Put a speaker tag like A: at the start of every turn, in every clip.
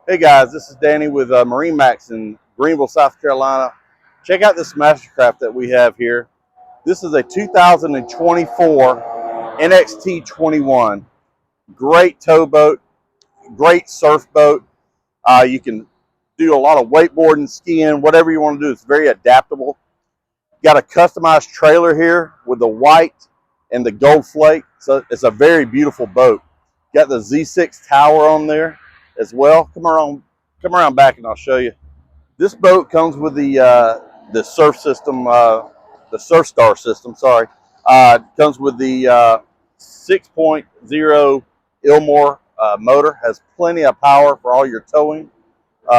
A: Hey guys, this is Danny with MarineMax in Greenville, South Carolina. Check out this Mastercraft that we have here. This is a 2024 NXT21. Great towboat, great surf boat. You can do a lot of wakeboarding, skiing, whatever you want to do. It's very adaptable. Got a customized trailer here with the white and the gold flake. So it's a very beautiful boat. Got the Z6 tower on there as well. Come around back and I'll show you. This boat comes with the surf system, the Surf Star system. Sorry, comes with the 6.0 ILMOR motor. Has plenty of power for all your towing.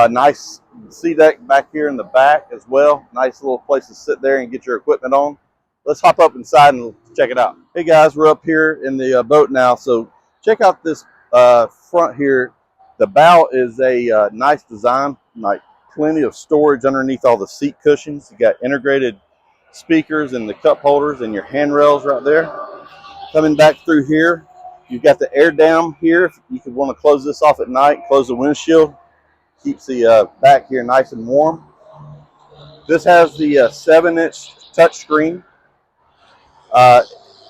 A: Nice sea deck back here in the back as well. Nice little place to sit there and get your equipment on. Let's hop up inside and check it out. Hey guys, we're up here in the boat now. So check out this front here. The bow is a nice design, like plenty of storage underneath all the seat cushions. You got integrated speakers and the cup holders and your handrails right there. Coming back through here, you've got the air dam here. You could want to close this off at night, close the windshield. Keeps the back here nice and warm. This has the 7-inch touchscreen.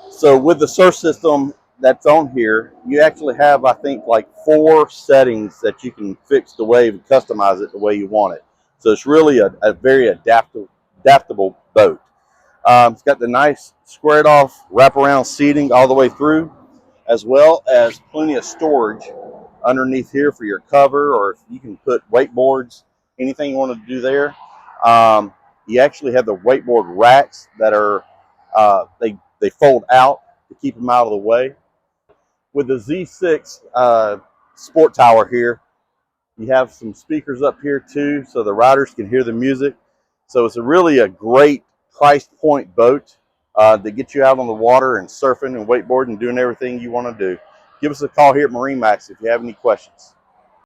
A: So with the surf system that's on here, you actually have, I think, like 4 settings that you can fix the wave and customize it the way you want it. So it's really a very adaptable boat. It's got the nice squared off wraparound seating all the way through, as well as plenty of storage underneath here for your cover, or if you can put wakeboards, anything you want to do there. You actually have the wakeboard racks that are they fold out to keep them out of the way. With the Z6 sport tower here, you have some speakers up here too, so the riders can hear the music. So it's really a great price point boat that gets you out on the water and surfing and wakeboarding and doing everything you want to do. Give us a call here at MarineMax if you have any questions.